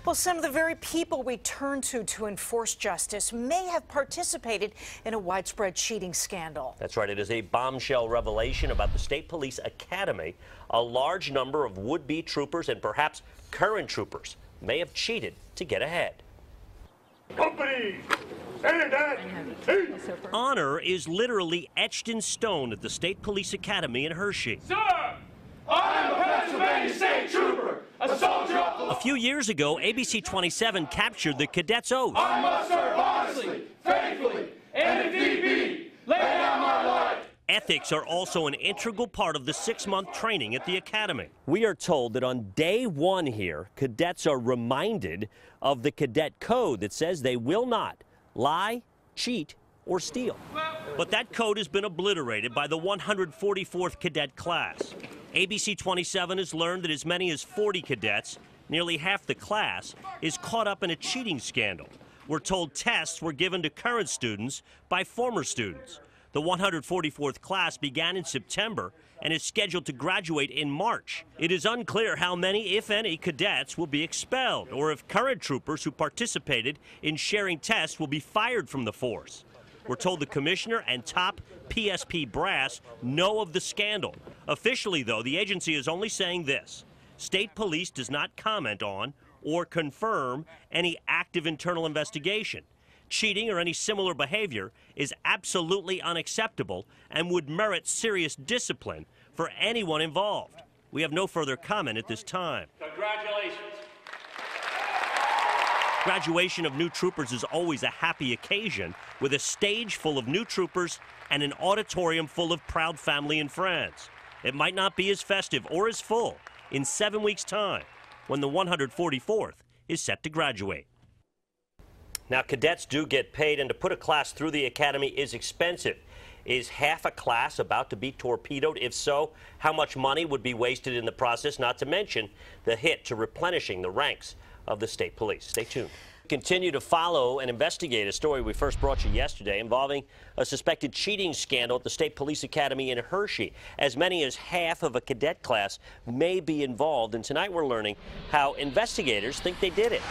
Well, some of the very people we turn to enforce justice may have participated in a widespread cheating scandal. That's right. It is a bombshell revelation about the State Police Academy. A large number of would-be troopers and perhaps current troopers may have cheated to get ahead. Company, stand at eat. Honor is literally etched in stone at the State Police Academy in Hershey. Sir, I am a Pennsylvania State Trooper, a soldier of the law. A few years ago, ABC 27 captured the cadet's oath. I must serve honestly, faithfully, and if need be, lay down my life. Ethics are also an integral part of the 6-month training at the academy. We are told that on day one here, cadets are reminded of the cadet code that says they will not lie, cheat, or steal. But that code has been obliterated by the 144th cadet class. ABC 27 has learned that as many as 40 cadets, nearly half the class, is caught up in a cheating scandal. We're told tests were given to current students by former students. The 144th class began in September and is scheduled to graduate in March. It is unclear how many, if any, cadets will be expelled, or if current troopers who participated in sharing tests will be fired from the force. We're told the commissioner and top PSP brass know of the scandal. Officially, though, the agency is only saying this: State Police does not comment on or confirm any active internal investigation. Cheating or any similar behavior is absolutely unacceptable and would merit serious discipline for anyone involved. We have no further comment at this time. Congratulations. Graduation of new troopers is always a happy occasion, with a stage full of new troopers and an auditorium full of proud family and friends. It might not be as festive or as full in 7 weeks' time, when the 144th is set to graduate. Now, cadets do get paid, and to put a class through the academy is expensive. Is half a class about to be torpedoed? If so, how much money would be wasted in the process, not to mention the hit to replenishing the ranks of the state police? Stay tuned. Continue to follow and investigate a story we first brought you yesterday involving a suspected cheating scandal at the State Police Academy in Hershey. As many as half of a cadet class may be involved, and tonight we're learning how investigators think they did it.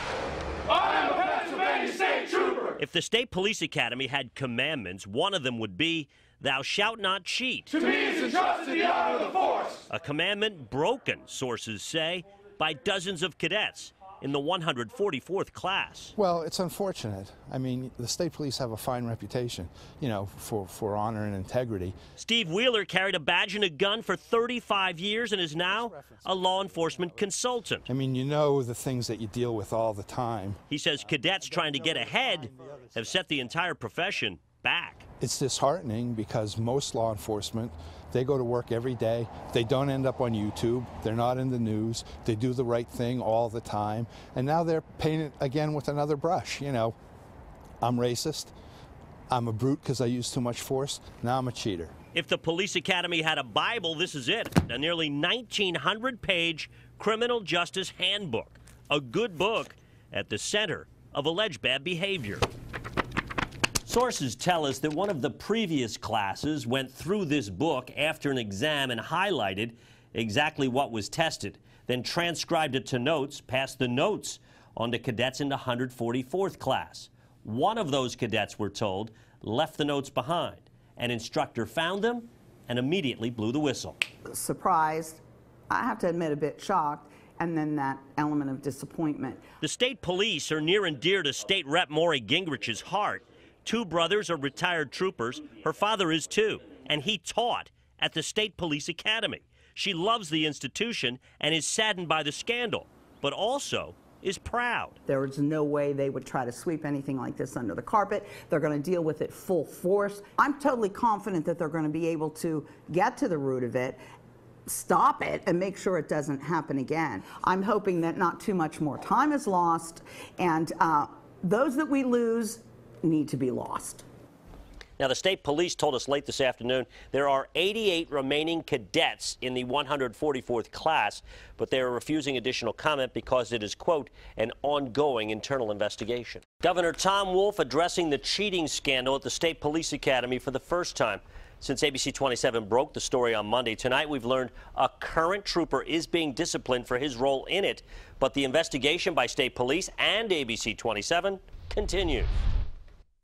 I am a Pennsylvania State Trooper. If the State Police Academy had commandments, one of them would be, "Thou shalt not cheat." To me is entrusted the honor of the force. A commandment broken, sources say, by dozens of cadets in the 144th class. Well, it's unfortunate. I mean, the state police have a fine reputation, you know, for honor and integrity. Steve Wheeler carried a badge and a gun for 35 years and is now a law enforcement consultant. I mean, you know the things that you deal with all the time. He says cadets trying to get ahead have set the entire profession back. It's disheartening because most law enforcement, they go to work every day. They don't end up on YouTube. They're not in the news. They do the right thing all the time. And now they're painted again with another brush. You know, I'm racist. I'm a brute because I use too much force. Now I'm a cheater. If the police academy had a Bible, this is it. A nearly 1,900-page criminal justice handbook. A good book at the center of alleged bad behavior. Sources tell us that one of the previous classes went through this book after an exam and highlighted exactly what was tested, then transcribed it to notes, passed the notes on to cadets in the 144th class. One of those cadets, we're told, left the notes behind. An instructor found them and immediately blew the whistle. Surprised, I have to admit a bit shocked, and then that element of disappointment. The state police are near and dear to State Rep Maury Gingrich's heart. Two brothers are retired troopers. Her father is too, and he taught at the State Police Academy. She loves the institution and is saddened by the scandal, but also is proud. There is no way they would try to sweep anything like this under the carpet. They're going to deal with it full force. I'm totally confident that they're going to be able to get to the root of it, stop it, and make sure it doesn't happen again. I'm hoping that not too much more time is lost, and those that we lose need to be lost. Now, the state police told us late this afternoon there are 88 remaining cadets in the 144th class, but they are refusing additional comment because it is, quote, an ongoing internal investigation. Governor Tom Wolf addressing the cheating scandal at the State Police Academy for the first time. Since ABC 27 broke the story on Monday, tonight we've learned a current trooper is being disciplined for his role in it, but the investigation by state police and ABC 27 continues.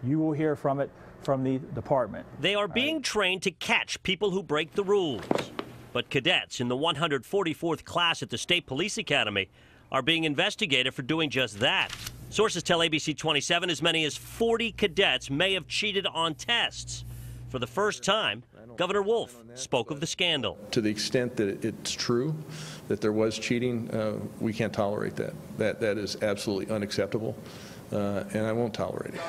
You will hear from the department. They are being trained to catch people who break the rules. But cadets in the 144th class at the State Police Academy are being investigated for doing just that. Sources tell ABC 27 as many as 40 cadets may have cheated on tests. For the first time, Governor Wolf spoke of the scandal. To the extent that it's true that there was cheating, we can't tolerate that. That is absolutely unacceptable, and I won't tolerate it.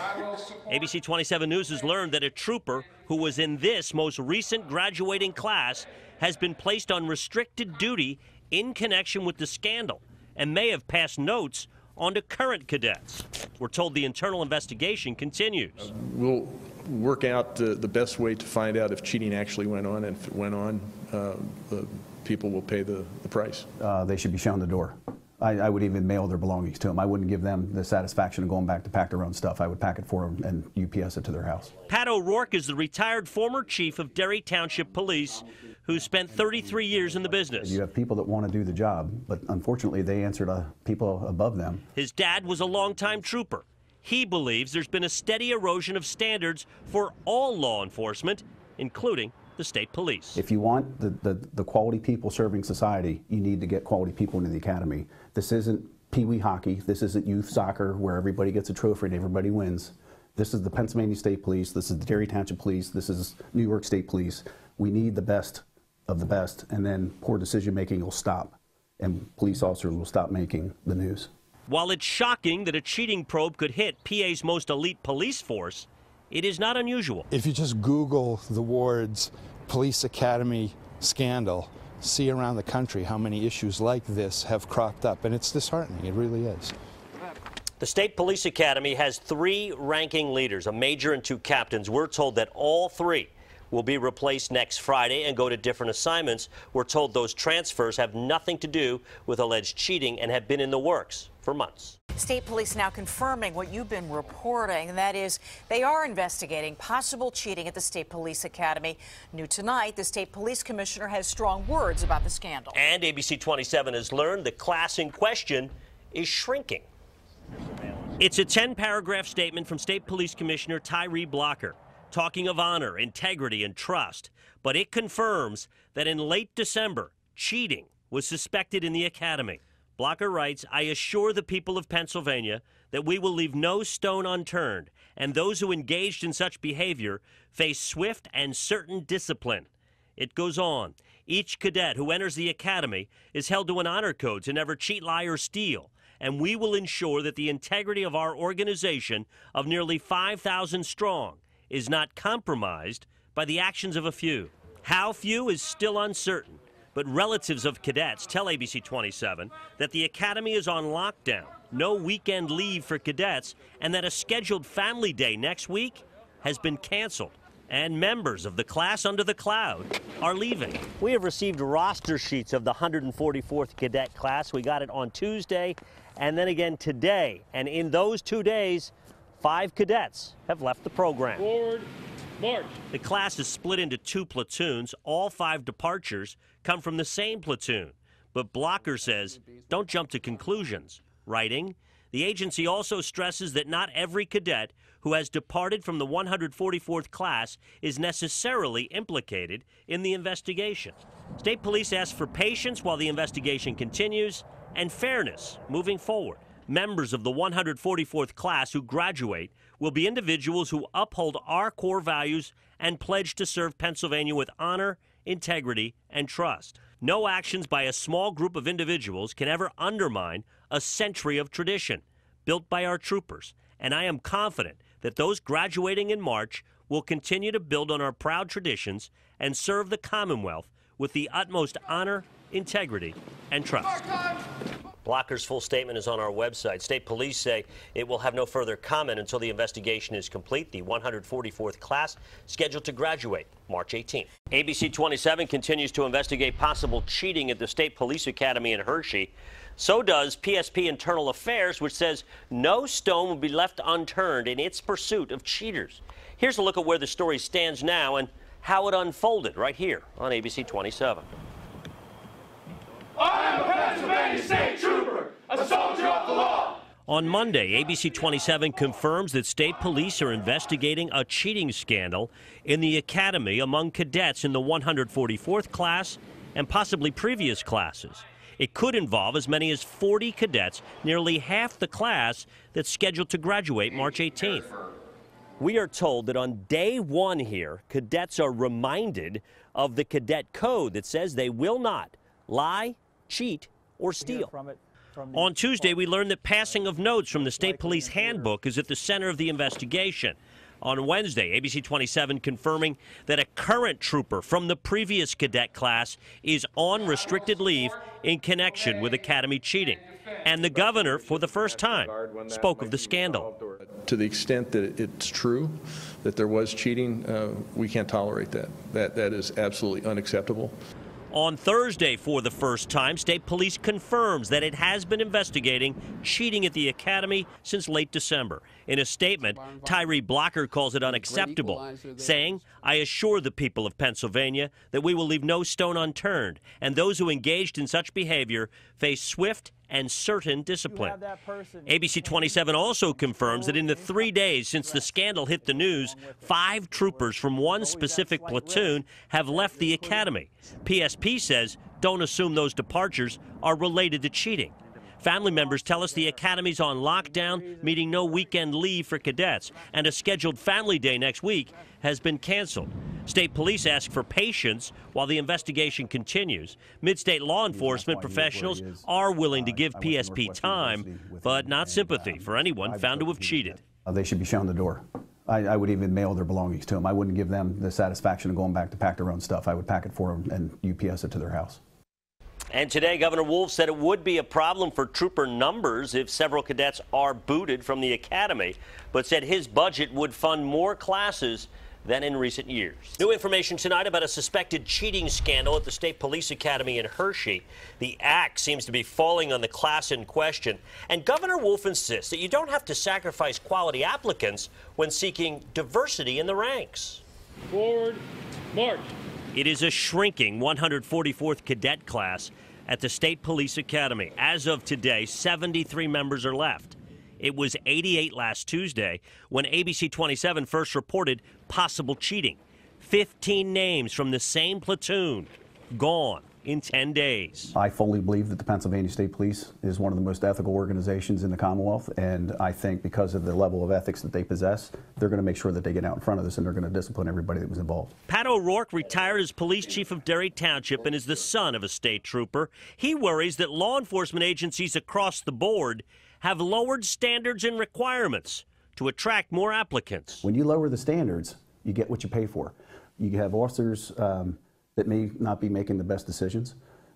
ABC 27 News has learned that a trooper who was in this most recent graduating class has been placed on restricted duty in connection with the scandal and may have passed notes on to current cadets. We're told the internal investigation continues. We'll work out the best way to find out if cheating actually went on, and if it went on, the people will pay the price. They should be shown the door. I would even mail their belongings to them. I wouldn't give them the satisfaction of going back to pack their own stuff. I would pack it for them and UPS it to their house. Pat O'Rourke is the retired former chief of Derry Township Police who spent 33 years in the business. You have people that want to do the job, but unfortunately they answer to people above them. His dad was a longtime trooper. He believes there's been a steady erosion of standards for all law enforcement, including the state police. If you want the quality people serving society, you need to get quality people into the academy. This isn't pee-wee hockey. This isn't youth soccer where everybody gets a trophy and everybody wins. This is the Pennsylvania State Police. This is the Derry Township Police. This is New York State Police. We need the best of the best, and then poor decision-making will stop, and police officers will stop making the news. While it's shocking that a cheating probe could hit PA's most elite police force, it is not unusual. If you just Google the words Police Academy scandal, see around the country how many issues like this have cropped up, and it's disheartening. It really is. The State Police Academy has 3 ranking leaders, a major and 2 captains. We're told that all 3 will be replaced next Friday and go to different assignments. We're told those transfers have nothing to do with alleged cheating and have been in the works for months. State police now confirming what you've been reporting, and that is they are investigating possible cheating at the State Police Academy. New tonight, the State Police Commissioner has strong words about the scandal. And ABC 27 has learned the class in question is shrinking. It's a 10-paragraph statement from State Police Commissioner Tyree Blocker, talking of honor, integrity, and trust. But it confirms that in late December, cheating was suspected in the academy. Blocker writes, "I assure the people of Pennsylvania that we will leave no stone unturned, and those who engaged in such behavior face swift and certain discipline." It goes on. Each cadet who enters the academy is held to an honor code to never cheat, lie, or steal, and we will ensure that the integrity of our organization of nearly 5,000 strong is not compromised by the actions of a few. How few is still uncertain, but relatives of cadets tell ABC 27 that the academy is on lockdown, no weekend leave for cadets, and that a scheduled family day next week has been canceled. And members of the class under the cloud are leaving. We have received roster sheets of the 144th cadet class. We got it on Tuesday and then again today. And in those 2 days, 5 cadets have left the program. Forward, march. The class is split into 2 platoons. All 5 departures come from the same platoon. But Blocker says, don't jump to conclusions. Writing, the agency also stresses that not every cadet who has departed from the 144th class is necessarily implicated in the investigation. State police ask for patience while the investigation continues and fairness moving forward. Members of the 144th class who graduate will be individuals who uphold our core values and pledge to serve Pennsylvania with honor, integrity, and trust. No actions by a small group of individuals can ever undermine a century of tradition built by our troopers, and I am confident that those graduating in March will continue to build on our proud traditions and serve the Commonwealth with the utmost honor, integrity, and trust. Blocker's full statement is on our website. State police say it will have no further comment until the investigation is complete. The 144th class scheduled to graduate March 18th. ABC 27 continues to investigate possible cheating at the State Police Academy in Hershey. So does PSP Internal Affairs, which says no stone will be left unturned in its pursuit of cheaters. Here's a look at where the story stands now and how it unfolded right here on ABC 27. I am a Pennsylvania State Trooper, a soldier of the law. On Monday, ABC 27 confirms that state police are investigating a cheating scandal in the academy among cadets in the 144th class and possibly previous classes. It could involve as many as 40 cadets, nearly half the class that's scheduled to graduate March 18th. We are told that on day one here, cadets are reminded of the cadet code that says they will not lie, cheat, or steal. On Tuesday, we learned that passing of notes from the State Police Handbook is at the center of the investigation. On Wednesday, ABC 27 confirming that a current trooper from the previous cadet class is on restricted leave in connection with academy cheating. And the governor, for the first time, spoke of the scandal. To the extent that it's true that there was cheating, we can't tolerate that. That is absolutely unacceptable. On Thursday, for the first time, state police confirms that it has been investigating cheating at the academy since late December. In a statement, Tyree Blocker calls it unacceptable, saying, "I assure the people of Pennsylvania that we will leave no stone unturned, and those who engaged in such behavior face swift and certain discipline." ABC 27 also confirms that in the 3 days since the scandal hit the news, 5 troopers from one specific platoon have left the academy. PSP says don't assume those departures are related to cheating. Family members tell us the academy's on lockdown, meaning no weekend leave for cadets, and a scheduled family day next week has been canceled. State police ask for patience while the investigation continues. Mid-state law enforcement professionals are willing to give PSP time, but not sympathy for anyone found to have cheated. They should be shown the door. I would even mail their belongings to them. I wouldn't give them the satisfaction of going back to pack their own stuff. I would pack it for them and UPS it to their house. And today, Governor Wolf said it would be a problem for trooper numbers if several cadets are booted from the academy, but said his budget would fund more classes than in recent years. New information tonight about a suspected cheating scandal at the State Police Academy in Hershey. The axe seems to be falling on the class in question, and Governor Wolf insists that you don't have to sacrifice quality applicants when seeking diversity in the ranks. Forward, march. It is a shrinking 144th cadet class at the State Police Academy. As of today, 73 members are left. It was 88 last Tuesday when ABC 27 first reported possible cheating. 15 names from the same platoon gone in 10 days. I fully believe that the Pennsylvania State Police is one of the most ethical organizations in the Commonwealth, and I think because of the level of ethics that they possess, they're going to make sure that they get out in front of this and they're going to discipline everybody that was involved. Pat O'Rourke retired as police chief of Derry Township and is the son of a state trooper. He worries that law enforcement agencies across the board have lowered standards and requirements to attract more applicants. When you lower the standards, you get what you pay for. You have officers that may not be making the best decisions.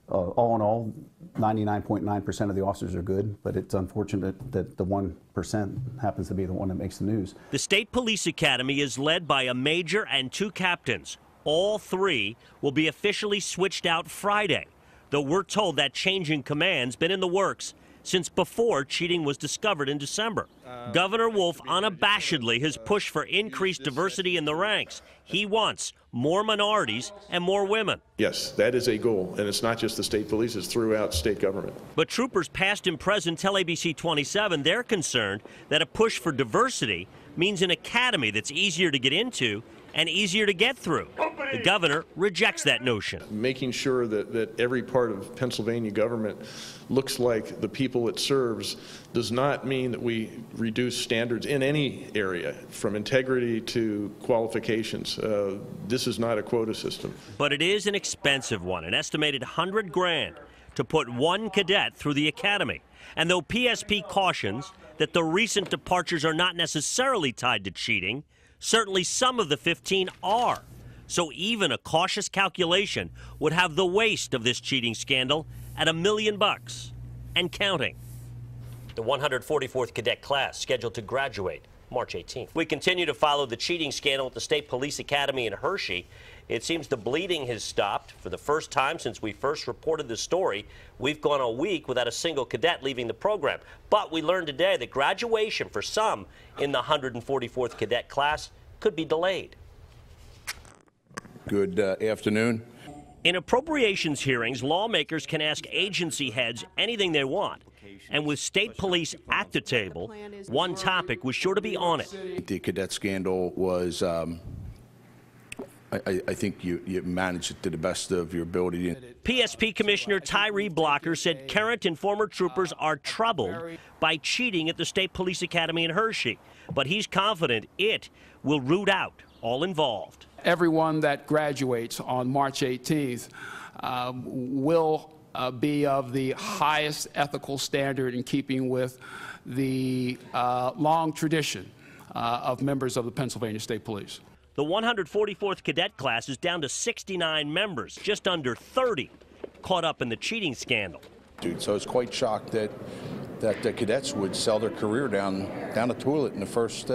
All in all, 99.9% of the officers are good, but it's unfortunate that the 1% happens to be the one that makes the news. The State Police Academy is led by a major and 2 captains. All 3 will be officially switched out Friday, though we're told that change in command's been in the works since before cheating was discovered in December. Governor Wolf unabashedly has pushed for increased diversity in the ranks. He wants more minorities and more women. Yes, that is a goal, and it's not just the state police, it's throughout state government. But troopers past and present tell ABC 27 they're concerned that a push for diversity means an academy that's easier to get into and easier to get through. The governor rejects that notion. Making sure that every part of Pennsylvania government looks like the people it serves does not mean that we reduce standards in any area, from integrity to qualifications. This is not a quota system. But it is an expensive one, an estimated $100 grand to put one cadet through the academy. And though PSP cautions that the recent departures are not necessarily tied to cheating, certainly some of the 15 are. So even a cautious calculation would have the waste of this cheating scandal at $1 million and counting. The 144th cadet class scheduled to graduate March 18th. We continue to follow the cheating scandal at the State Police Academy in Hershey. It seems the bleeding has stopped. For the first time since we first reported the story, we've gone a week without a single cadet leaving the program. But we learned today that graduation for some in the 144th cadet class could be delayed. Good afternoon. In appropriations hearings, lawmakers can ask agency heads anything they want. And with state police at the table, one topic was sure to be on it. The cadet scandal was, I think you managed it to the best of your ability. PSP Commissioner Tyree Blocker said current and former troopers are troubled by cheating at the State Police Academy in Hershey, but he's confident it will root out all involved. Everyone that graduates on March 18th will be of the highest ethical standard in keeping with the long tradition of members of the Pennsylvania State Police. The 144th cadet class is down to 69 members, just under 30 caught up in the cheating scandal. Dude, so I was quite shocked that the cadets would sell their career down the toilet in the first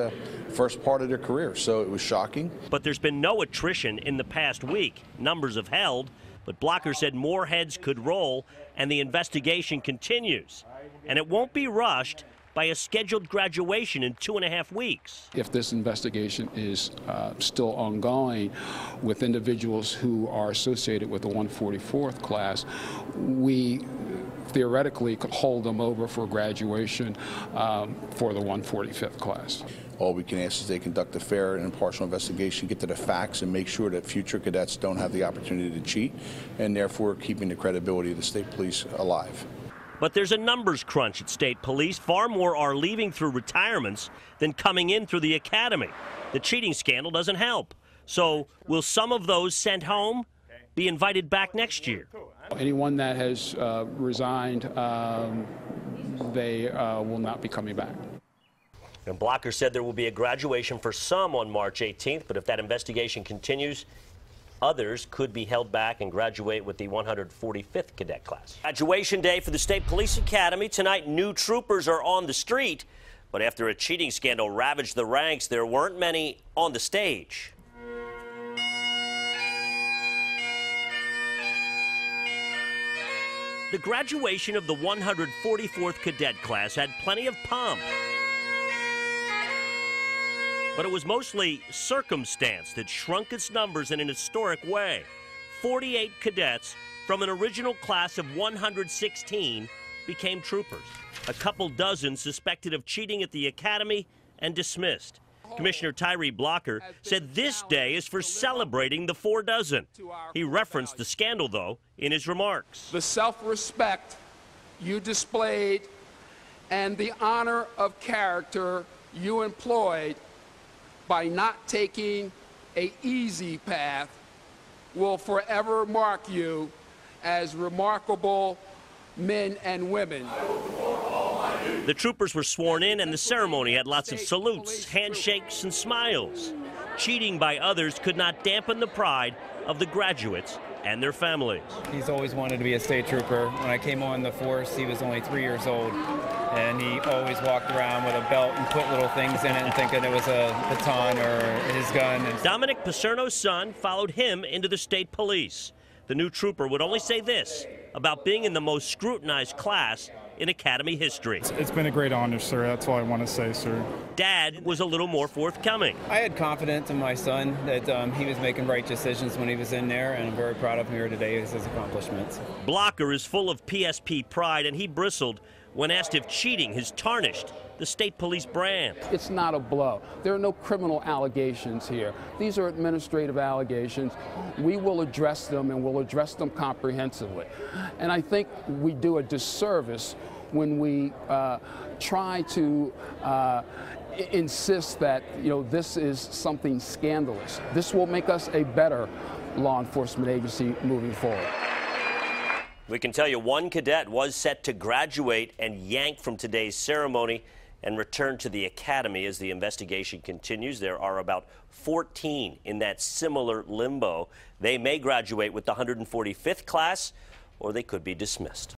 part of their career. So it was shocking. But there's been no attrition in the past week. Numbers have held, but Blocker said more heads could roll, and the investigation continues. And it won't be rushed by a scheduled graduation in 2.5 weeks. If this investigation is still ongoing with individuals who are associated with the 144th class, we theoretically could hold them over for graduation for the 145th class. All we can ask is they conduct a fair and impartial investigation, get to the facts, and make sure that future cadets don't have the opportunity to cheat, and therefore keeping the credibility of the state police alive. But there's a numbers crunch at state police. Far more are leaving through retirements than coming in through the academy. The cheating scandal doesn't help. So will some of those sent home be invited back next year? Anyone that has resigned, they will not be coming back. And Blocker said there will be a graduation for some on March 18th, but if that investigation continues, others could be held back and graduate with the 145th cadet class. Graduation day for the State Police Academy. Tonight, new troopers are on the street. But after a cheating scandal ravaged the ranks, there weren't many on the stage. The graduation of the 144th cadet class had plenty of pomp. But it was mostly circumstance that shrunk its numbers in an historic way. 48 cadets from an original class of 116 became troopers. A couple dozen suspected of cheating at the academy and dismissed. Commissioner Tyree Blocker said this day is for celebrating the 4 dozen. He referenced the scandal, though, in his remarks. The self-respect you displayed and the honor of character you employed by not taking an easy path will forever mark you as remarkable men and women. The troopers were sworn in, and the ceremony had lots of salutes, handshakes, and smiles. Cheating by others could not dampen the pride of the graduates and their families. He's always wanted to be a state trooper. When I came on the force, he was only 3 years old, and he always walked around with a belt and put little things in it and thinking it was a baton or his gun. Dominic Pacerno's son followed him into the state police. The new trooper would only say this about being in the most scrutinized class in academy history. It's been a great honor, sir. That's all I want to say, sir. Dad was a little more forthcoming. I had confidence in my son that he was making right decisions when he was in there, and I'm very proud of him here today with his accomplishments. Blocker is full of PSP pride, and he bristled when asked if cheating has tarnished the state police brand. It's not a blow. There are no criminal allegations here. These are administrative allegations. We will address them, and we'll address them comprehensively. And I think we do a disservice when we try to insist that, this is something scandalous. This will make us a better law enforcement agency moving forward. We can tell you one cadet was set to graduate and yanked from today's ceremony and return to the academy as the investigation continues. There are about 14 in that similar limbo. They may graduate with the 145th class, or they could be dismissed.